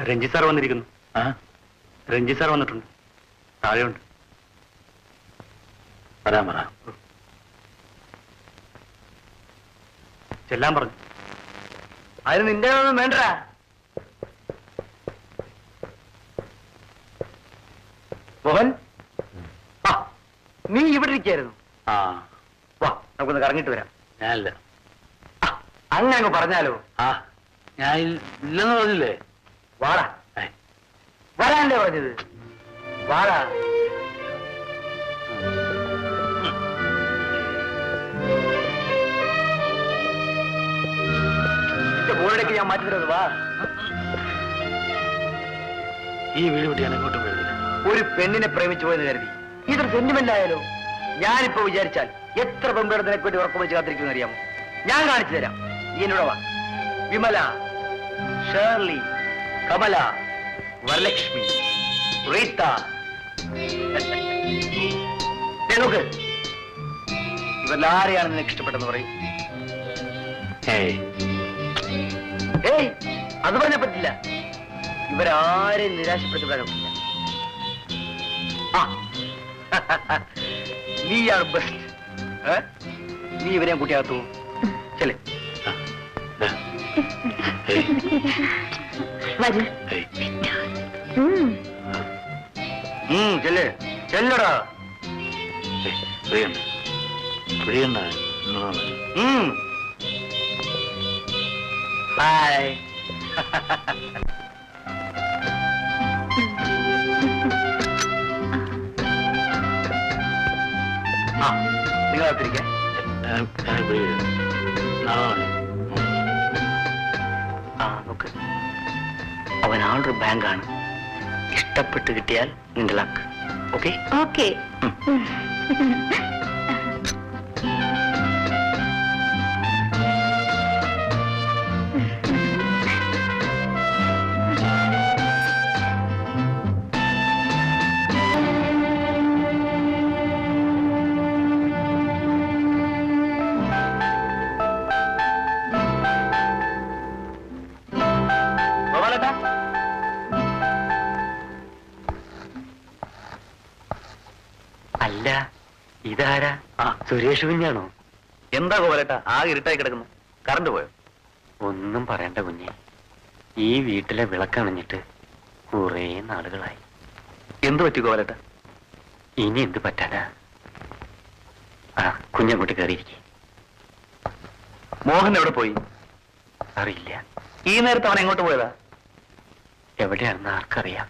Ranjith sir വന്നിരിക്കുന്നു. Ranjith sir വന്നിട്ടുണ്ട്. താഴെയുണ്ട്. വരാൻ പറ. ചെല്ലാൻ പറഞ്ഞു. അതിന് നിന്റെ ഒന്നും വേണ്ട. മോഹൻ, നീ ഇവിടെ ഇരിക്കായിരുന്നു. വാ, നമുക്കൊന്ന് കറങ്ങിട്ട് വരാം. ഞാനില്ല. അങ്ങനെ അങ്ങ് പറഞ്ഞാലോ? ഞാൻ ഇല്ലെന്ന് പറഞ്ഞില്ലേ? വാടാ. വരാനല്ലേ പറഞ്ഞത്? വാടാ. ബോർഡേക്ക് ഞാൻ മാറ്റി തരുന്നത്. വാ. ഈ വീട് വിട്ട് ഞാൻ എങ്ങോട്ടും വരുന്നില്ല. ഒരു പെണ്ണിനെ പ്രേമിച്ചു പോയെന്ന് കരുതി ഇതൊരു സെന്റിമെന്റ് ആയാലോ? ഞാനിപ്പോ വിചാരിച്ചാൽ എത്ര പെമ്പേർ നിനക്ക് വേണ്ടി ഉറക്കം വെച്ച് കാത്തിരിക്കുമെന്ന് അറിയാമോ? ഞാൻ കാണിച്ചു തരാം. നീ എന്നോട് വാ. വിമല, ഷേർലി, കമല, വരലക്ഷ്മി, റീത്ത. നോക്ക്, ഇവരെല്ലാരെയാണ് നിനക്ക് ഇഷ്ടപ്പെട്ടെന്ന് പറയും. ഏയ്, അത് പറഞ്ഞാൽ പറ്റില്ല. ഇവരാരെയും നിരാശപ്പെടുത്തിവിടാൻ പറ്റില്ല. നീയാണ് ബെസ്റ്റ്. നീ ഇവരെയും കൂട്ടിയാകത്തു. ചെല്ലേ. ചെല്ലേ, ചെല്ലടാ. ഹായ്. നിങ്ങളത്തിരിക്കാൻ. നോക്ക്, അവൻ ആളൊരു ബാങ്കാണ്. ഇഷ്ടപ്പെട്ട് കിട്ടിയാൽ നിന്റെ ലക്ക്. Okay okay. അല്ല, ഇതാരാ? സുരേഷ് കുഞ്ഞാണോ? എന്താ കോലട്ട ആകെ ഇരുട്ടായി കിടക്കുന്നു? കറണ്ട് പോയോ? ഒന്നും പറയണ്ട കുഞ്ഞെ. ഈ വീട്ടിലെ വിളക്കണഞ്ഞിട്ട് കുറേ നാളുകളായി. എന്തു പറ്റി കോലട്ട? ഇനി എന്ത് പറ്റാനാ? കുഞ്ഞങ്ങോട്ട് കയറിയിരിക്കെ. മോഹൻ എവിടെ പോയി? അറിയില്ല. ഈ നേരത്തെ അവൻ എങ്ങോട്ട് പോയതാ? എവിടെയാണെന്ന് ആർക്കറിയാം.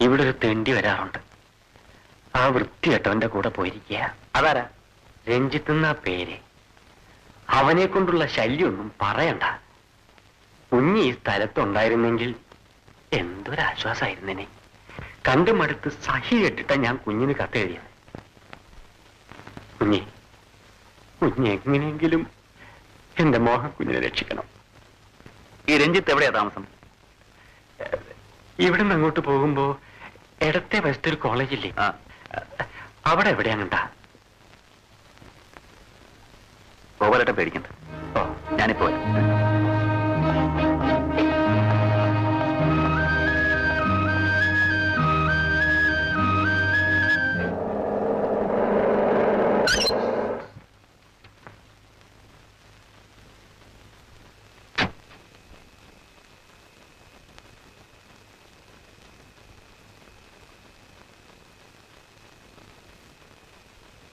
ഇവിടെ ഒരു തെണ്ടി വരാറുണ്ട്. ആ വൃത്തികെട്ടവന്റെ കൂടെ പോയിരിക്കുക. അതാരാ? രഞ്ജിത്ത് എന്നാ പേര്. അവനെ കൊണ്ടുള്ള ശല്യമൊന്നും പറയണ്ട. കുഞ്ഞ് ഈ സ്ഥലത്തുണ്ടായിരുന്നെങ്കിൽ എന്തൊരാശ്വാസമായിരുന്നേനെ. കണ്ടു മടുത്ത് സഹി കെട്ടിട്ട ഞാൻ കുഞ്ഞിന് കത്തെഴുതിയത്. കുഞ്ഞെങ്ങനെയെങ്കിലും എന്റെ മോഹൻ കുഞ്ഞിനെ രക്ഷിക്കണം. ഈ രഞ്ജിത്ത് എവിടെയാ താമസം? ഇവിടുന്ന് അങ്ങോട്ട് പോകുമ്പോ ഇടത്തെ വശത്തെ ഒരു കോളേജില്ലേ, അവിടെ എവിടെയാ കണ്ടാ? ഗോപാലേട്ടൻ പേടിക്കണ്ട. ഞാനിപ്പോ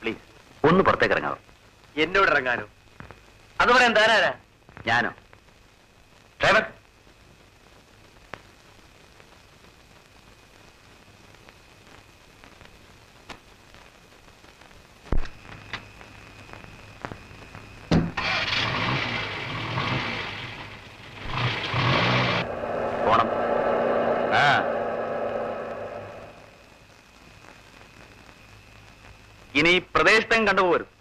പ്ലീസ് ഒന്ന് പുറത്തേക്ക് ഇറങ്ങാവോ? എന്നോട് ഇറങ്ങാനോ? അത് പറയാൻ താനാരാ? ഞാനോ? ഡ്രൈവർ, പോണം. ഇനി ഈ പ്രദേശത്തും കണ്ടുപോകരുത്.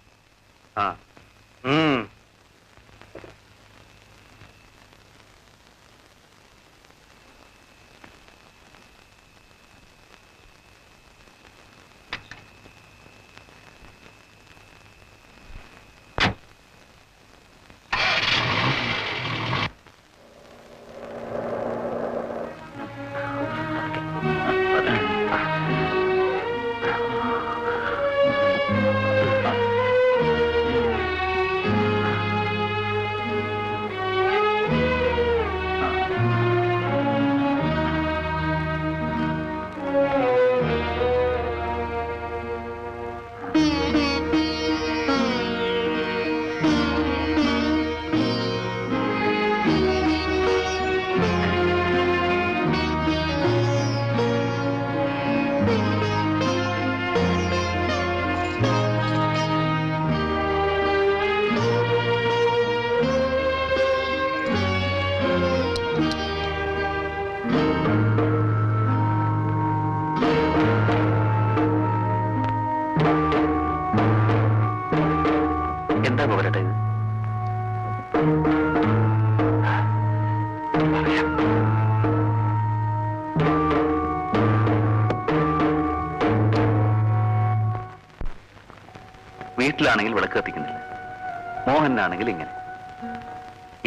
പറയാം. വീട്ടിലാണെങ്കിൽ വിളക്ക് കത്തിക്കുന്നില്ല, മോഹനാണെങ്കിൽ ഇങ്ങനെ.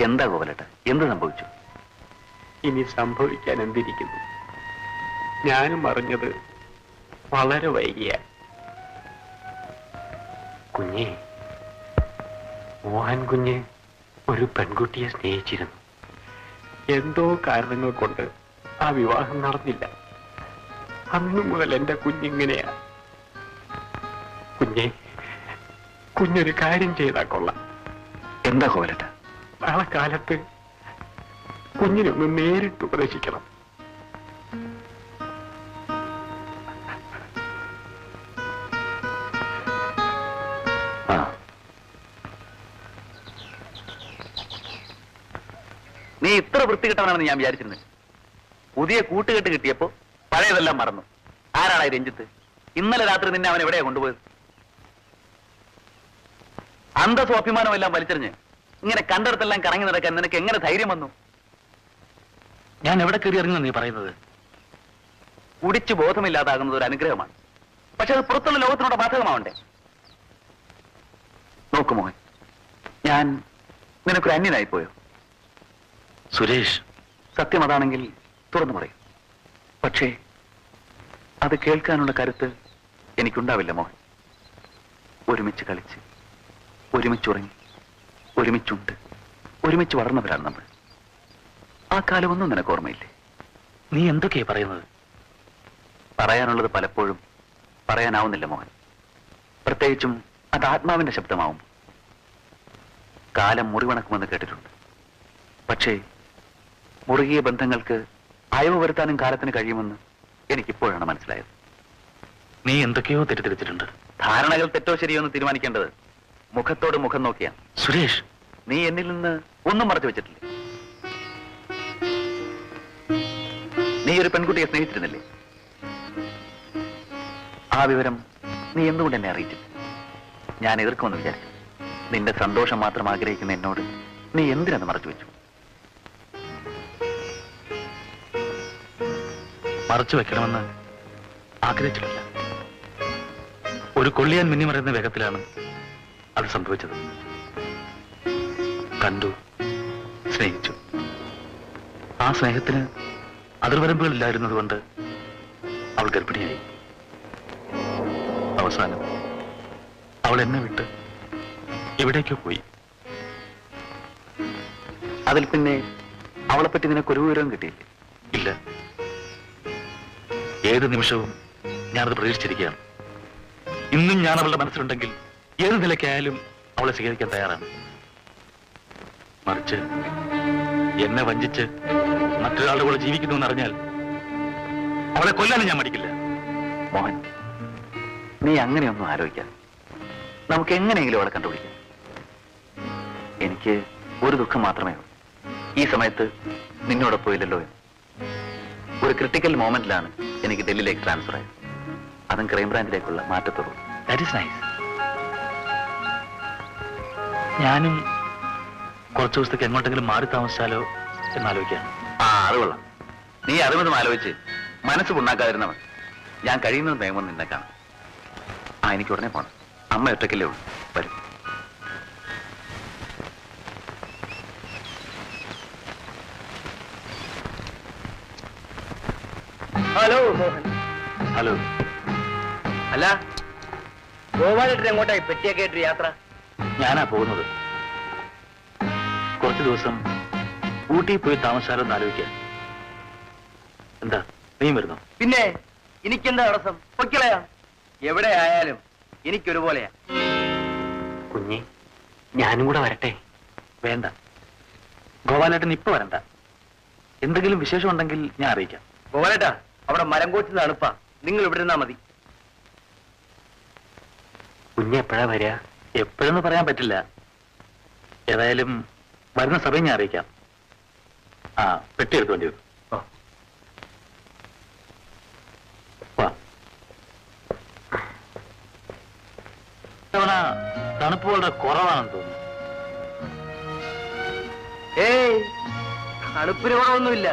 എന്താ ഗോപാലേട്ട, എന്ത് സംഭവിച്ചു? ഇനി സംഭവിക്കാൻ എന്തിരിക്കുന്നു? ഞാനും അറിഞ്ഞത് വളരെ വൈകിയ. കുഞ്ഞെ, മോഹൻ കുഞ്ഞ് ഒരു പെൺകുട്ടിയെ സ്നേഹിച്ചിരുന്നു. എന്തോ കാരണങ്ങൾ കൊണ്ട് ആ വിവാഹം നടന്നില്ല. അന്നു മുതൽ എന്റെ കുഞ്ഞിങ്ങനെയാ. കുഞ്ഞെ, കുഞ്ഞൊരു കാര്യം ചെയ്താൽ കൊള്ളാം. എന്താ ഗോപാലേട്ട? നാളെ കാലത്ത് കുഞ്ഞിനൊന്ന് നേരിട്ട് ഉപദേശിക്കണം. ആ, നീ ഇത്ര വൃത്തികെട്ടവനാണെന്ന് ഞാൻ വിചാരിച്ചിരുന്നില്ല. പുതിയ കൂട്ടുകെട്ട് കിട്ടിയപ്പോ പഴയതെല്ലാം മറന്നു. ആരാടാ ഈ രഞ്ജിത്ത്? ഇന്നലെ രാത്രി നിന്നെ അവൻ എവിടെയാ കൊണ്ടുപോയത്? അന്തസ്സും അഭിമാനവും എല്ലാം വലിച്ചെറിഞ്ഞ് ഇങ്ങനെ കണ്ടിടത്തെല്ലാം കറങ്ങി നടക്കാൻ നിനക്ക് എങ്ങനെ ധൈര്യം വന്നു? ഞാൻ എവിടെ കയറി ഇറങ്ങുന്ന നീ പറയുന്നത്? കുടിച്ച് ബോധമില്ലാതാകുന്നത് ഒരു അനുഗ്രഹമാണ്. പക്ഷെ അത് പുറത്തുള്ള ലോകത്തിനോട് ബാധകമാവണ്ടേ? നോക്കു മോഹൻ, ഞാൻ നിനക്കൊരു അന്യനായിപ്പോയോ? സുരേഷ്, സത്യം അതാണെങ്കിൽ തുറന്നു പറയും. പക്ഷേ അത് കേൾക്കാനുള്ള കരുത്ത് എനിക്കുണ്ടാവില്ല മോഹൻ. ഒരുമിച്ച് കളിച്ച്, ഒരുമിച്ചുറങ്ങി, ഒരുമിച്ചുണ്ട്, ഒരുമിച്ച് വളർന്നവരാണ് നമ്മൾ. ആ കാലമൊന്നും നിനക്ക് ഓർമ്മയില്ലേ? നീ എന്തൊക്കെയാ പറയുന്നത്? പറയാനുള്ളത് പലപ്പോഴും പറയാനാവുന്നില്ല മോഹൻ. പ്രത്യേകിച്ചും അത് ആത്മാവിന്റെ ശബ്ദമാവും. കാലം മുറിവണക്കുമെന്ന് കേട്ടിട്ടുണ്ട്. പക്ഷേ മുറുകിയ ബന്ധങ്ങൾക്ക് അയവ് വരുത്താനും കാലത്തിന് കഴിയുമെന്ന് എനിക്കിപ്പോഴാണ് മനസ്സിലായത്. നീ എന്തൊക്കെയോ തെറ്റിദ്ധരിച്ചിട്ടുണ്ട്. ധാരണകൾ തെറ്റോ ശരിയോ എന്ന് തീരുമാനിക്കേണ്ടത് മുഖത്തോട് മുഖം നോക്കിയാണ്. സുരേഷ്, നീ എന്നിൽ നിന്ന് ഒന്നും മറച്ചു വെച്ചിട്ടില്ലേ? നീ ഒരു പെൺകുട്ടിയെ സ്നേഹിച്ചിരുന്നില്ലേ? ആ വിവരം നീ എന്തുകൊണ്ട് എന്നെ അറിയിച്ചില്ല? ഞാൻ എതിർക്കുമെന്ന് വിചാരിച്ചു. നിന്റെ സന്തോഷം മാത്രം ആഗ്രഹിക്കുന്ന എന്നോട് നീ എന്തിനത് മറച്ചു വെച്ചു? മറച്ചു വെക്കണമെന്ന് ആഗ്രഹിച്ചിട്ടില്ല. ഒരു കൊള്ളിയാൻ മിന്നിമറയുന്ന വേഗത്തിലാണ് അത് സംഭവിച്ചത്. കണ്ടു, സ്നേഹിച്ചു. ആ സ്നേഹത്തിന് അതിർവരമ്പുകളില്ലായിരുന്നതുകൊണ്ട് അവൾ ഗർഭിണിയായി. അവസാനം അവൾ എന്നെ വിട്ട് എവിടേക്കോ പോയി. അതിൽ പിന്നെ അവളെപ്പറ്റി നിനക്കൊരു വിവരവും കിട്ടിയില്ലേ? ഇല്ല. ഏത് നിമിഷവും ഞാനത് പ്രതീക്ഷിച്ചിരിക്കുകയാണ്. ഇന്നും ഞാൻ അവളുടെ മനസ്സിലുണ്ടെങ്കിൽ ഏത് നിലയ്ക്കായാലും അവളെ സ്വീകരിക്കാൻ തയ്യാറാണ്. മറിച്ച് എന്നെ വഞ്ചിച്ച് മറ്റൊരാളുടെ കൂടെ ജീവിക്കുന്നു എന്നറിഞ്ഞാൽ അവളെ കൊല്ലാനും ഞാൻ മടിക്കില്ല. മോഹൻ, നീ അങ്ങനെയൊന്നും ആലോചിക്കാതെ നമുക്ക് എങ്ങനെയെങ്കിലും അവളെ കണ്ടുപിടിക്കാം. എനിക്ക് ഒരു ദുഃഖം മാത്രമേ ഉള്ളൂ. ഈ സമയത്ത് നിന്നോടൊപ്പം ഇല്ലല്ലോ എന്ന്. ഒരു ക്രിട്ടിക്കൽ മോമെന്റിലാണ് എനിക്ക് ഡൽഹിയിലേക്ക് ട്രാൻസ്ഫർ ആയത്. അതും ക്രൈംബ്രാഞ്ചിലേക്കുള്ള മാറ്റത്തോടും. That is nice. ഞാനും കുറച്ചു ദിവസത്തേക്ക് എങ്ങോട്ടെങ്കിലും മാറി താമസിച്ചാലോ എന്നാലോചിക്കാം. ആ, അത് കൊള്ളാം. നീ അതുമതും ആലോചിച്ച് മനസ്സ് പുണ്ണാക്കാതിരുന്ന മതി. ഞാൻ കഴിയുന്നത് വേഗം നിന്നെ കാണാം. ആ, എനിക്ക് ഉടനെ പോണം. അമ്മ ഒറ്റയ്ക്കല്ലേ ഉള്ളൂ. വരും. ഹലോ മോഹൻ. ഹലോ. അല്ല, ഗോപാലേട്ടൻ എങ്ങോട്ടായി പെട്ടിയൊക്കെ ആയിട്ട് യാത്ര? ഞാനാ പോകുന്നത്. കുറച്ചു ദിവസം ഊട്ടി പോയി താമസിച്ചാലോ എന്ന് ആലോചിക്കാം. എന്താ, നീ വരുന്നോ? പിന്നെ എനിക്കെന്താ തടസ്സം? പൊയ്ക്കളയാ. എവിടെ ആയാലും എനിക്കൊരുപോലെയാ. കുഞ്ഞെ, ഞാനും കൂടെ വരട്ടെ? വേണ്ട, ഗോപാലേട്ടൻ ഇപ്പൊ വരണ്ട. എന്തെങ്കിലും വിശേഷം ഉണ്ടെങ്കിൽ ഞാൻ അറിയിക്കാം. ഗോപാലേട്ടാ, അവിടെ മരം കോച്ചുന്ന തണുപ്പാ. നിങ്ങൾ ഇവിടെ ഇരുന്നാ മതി. കുഞ്ഞെ എപ്പോഴാ വരിക? എപ്പോഴെന്ന് പറയാൻ പറ്റില്ല. ഏതായാലും വരുന്ന സമയം ഞാൻ അറിയിക്കാം. ആ, പെട്ടി എടുത്തോണ്ടി വരും. തവണ തണുപ്പ് വളരെ കുറവാണെന്ന് തോന്നുന്നു. ഏയ്, തണുപ്പിന് കുറവൊന്നുമില്ല.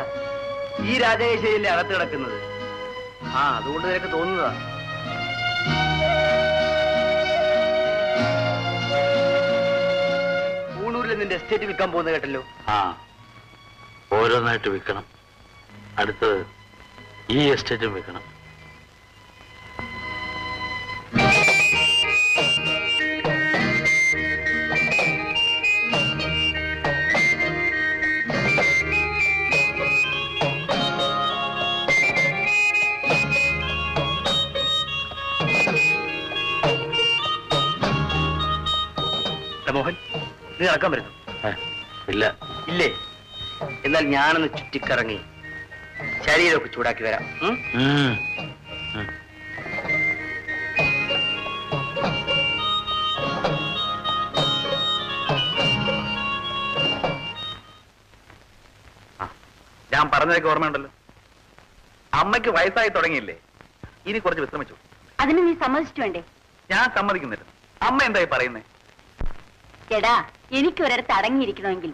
ഈ രാജകേശ്വരിയല്ലേ അകത്ത് കിടക്കുന്നത്. ആ, അതുകൊണ്ട് നിനക്ക് തോന്നുന്നതാ. ഊണൂരിൽ നിന്റെ എസ്റ്റേറ്റ് വിൽക്കാൻ പോകുന്ന കേട്ടല്ലോ. ആ, ഓരോന്നായിട്ട് വിൽക്കണം. അടുത്തത് ഈ എസ്റ്റേറ്റും വിൽക്കണം. മോഹൻ, നീ നടക്കാൻ വരുന്നു? ഇല്ല. ഇല്ലേ? എന്നാൽ ഞാനൊന്ന് ചുറ്റിക്കറങ്ങി ശരീരമൊക്കെ ചൂടാക്കി വരാം. ഞാൻ പറഞ്ഞതൊക്കെ ഓർമ്മയുണ്ടല്ലോ. അമ്മയ്ക്ക് വയസ്സായി തുടങ്ങിയില്ലേ, ഇനി കുറച്ച് വിശ്രമിച്ചു. അതിന് നീ സമ്മതിച്ചിട്ട് വേണ്ടേ? ഞാൻ സമ്മതിക്കുന്നില്ല. അമ്മ എന്തായി പറയുന്നേ? എടാ, എനിക്ക് ഒരിടത്ത് അടങ്ങിയിരിക്കണമെങ്കിൽ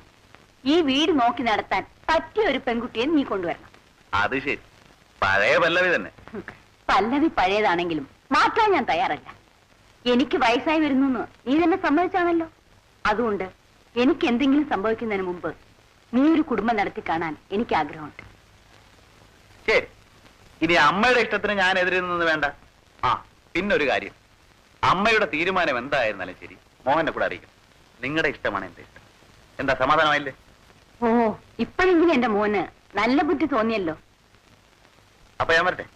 ഈ വീട് നോക്കി നടത്താൻ പറ്റിയ ഒരു പെൺകുട്ടിയെ നീ കൊണ്ടുവരണം. അത് ശരി, പഴയ പല്ലവി തന്നെ. പല്ലവി പഴയതാണെങ്കിലും മാറ്റാൻ ഞാൻ തയ്യാറല്ല. എനിക്ക് വയസ്സായി വരുന്നു നീ തന്നെ സമ്മതിച്ചാണല്ലോ. അതുകൊണ്ട് എനിക്ക് എന്തെങ്കിലും സംഭവിക്കുന്നതിന് മുമ്പ് നീ ഒരു കുടുംബം നടത്തി കാണാൻ എനിക്ക് ആഗ്രഹമുണ്ട്. ശരി, ഇനി അമ്മയുടെ ഇഷ്ടത്തിന് ഞാൻ എതിരിൽ നിന്ന് വേണ്ട. ആ, പിന്നൊരു കാര്യം, അമ്മയുടെ തീരുമാനം എന്തായിരുന്നാലും ശരി മോഹനെ കൂടെ അറിയിക്കും. നിങ്ങളുടെ ഇഷ്ടമാണ് എന്റെ ഇഷ്ടം. എന്താ, സമാധാനമായില്ലേ? ഓ, ഇപ്പോഴെങ്കിലും എന്റെ മോന് നല്ല ബുദ്ധി തോന്നിയല്ലോ. അപ്പൊ ഞാൻ വരട്ടെ.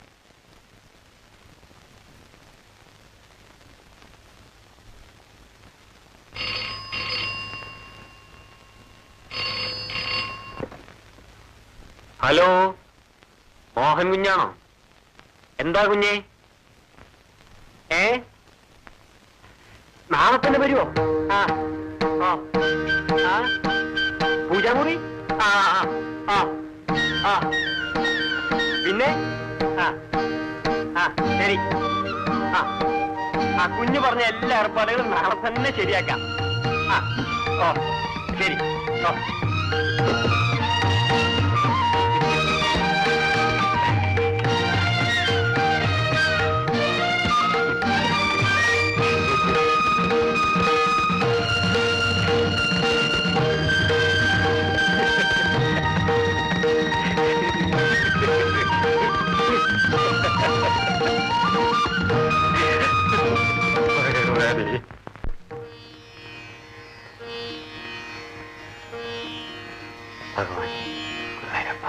ഹലോ, മോഹൻ കുഞ്ഞാണോ? എന്താ കുഞ്ഞേ? നാളെ തന്നെ വരുമോ? ആ ആ ആ, പൂജാമുറി? ആ ആ ആ ആ, പിന്നെ ആ ആ, ശരി. ആ ആ, കുഞ്ഞു പറഞ്ഞ എല്ലാ ഏർപ്പാടുകളും നാളെ തന്നെ ശരിയാക്കാം. ആ, ഓ ശരി. ഓ, ഭഗവാൻ ഗുരുവായൂരപ്പ.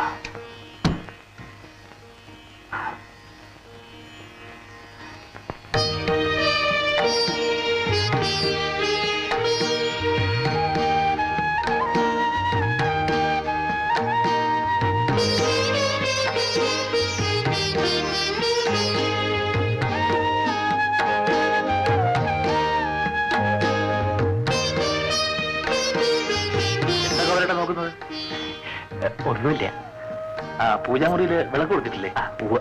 നോക്കുന്നത് ഒന്നുമില്ല. ആ, പൂജാമുറിയില് വിളക്ക് കൊടുത്തിട്ടില്ലേ? ആ, പൂവ്.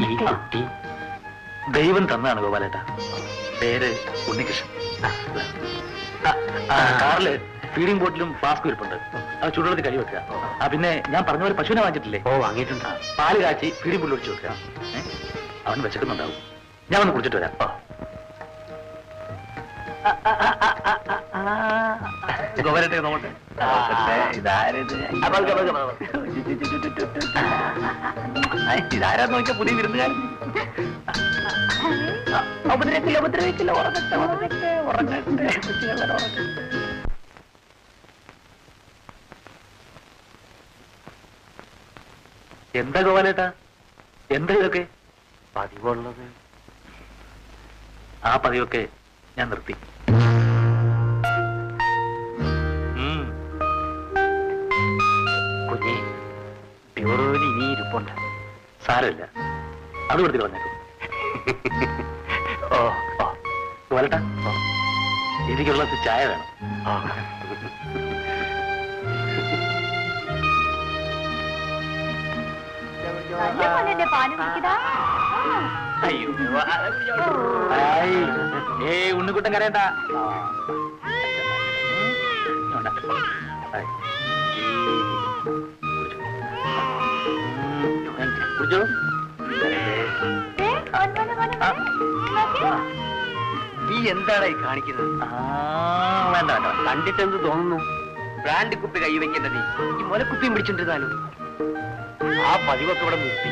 ഈ കുട്ടി ദൈവം തന്നാണ് ഗോപാലേട്ടാ. പേര് ഉണ്ണികൃഷ്ണൻ. കാറില് ഫീഡിംഗ് ബോട്ടിലും ഫ്ലാസ്കും ഇരിപ്പുണ്ട്. അത് ചൂടുവെള്ളത്തിൽ കഴി വെക്കുക. ആ, പിന്നെ ഞാൻ പറഞ്ഞ പോലെ പശുവിനെ വാങ്ങിച്ചിട്ടില്ലേ? ഓ, വാങ്ങിയിട്ടുണ്ട്. പാല് കാച്ചി ഫീഡിംഗ് ബോട്ടിൽ ഒഴിച്ചു വെക്കുക. അവൻ വിശക്കുന്നുണ്ടാവും. ഞാൻ ഒന്ന് കുടിച്ചിട്ട് വരാം. ഗോപാലേട്ട നോക്കട്ടെ. ഇതാരാ നോക്കിയ പുതിയ വിരുന്നുകാരൻ. ഉപദ്രവിക്കില്ല, ഉപദ്രവിക്കില്ല. ഉറങ്ങട്ടെ, ഉറങ്ങട്ടെ, ഉറങ്ങട്ടെ. എന്താ ഗോപാലേട്ടാ, എന്താ ഇതൊക്കെ? പതിവുള്ളത്. ആ പതിവൊക്കെ ഞാൻ നിർത്തി. കുഞ്ഞെ, ബ്യൂറോയിൽ ഇനി ഇരിപ്പുണ്ട്. സാരമില്ല, അത് കൊടുത്തിട്ട് പറഞ്ഞേക്കും. ഓ ഓ, ഗോപാലേട്ടാ, എനിക്കുള്ള ചായ വേണം. ആ. നല്ല പോലെ പാല് കുടിക്കടാ. അയ്യോ ഏയ് ഉണ്ണിക്കുട്ടൻ കരയണ്ട കുടിച്ചോ ഏ, മോനെ, മോനെ, മോനെ. നീ എന്താണ് ഈ കാണിക്കുന്നത്? വേണ്ട വേണ്ട കണ്ടിട്ട് എന്ത് തോന്നുന്നു? ബ്രാൻഡ് കുപ്പി കൈവയ്ക്കേണ്ട നീ ഈ മുലക്കുപ്പിയും പിടിച്ചിട്ടിരുന്നാലും ആ പതിവൊക്കെ ഇവിടെ നിർത്തി.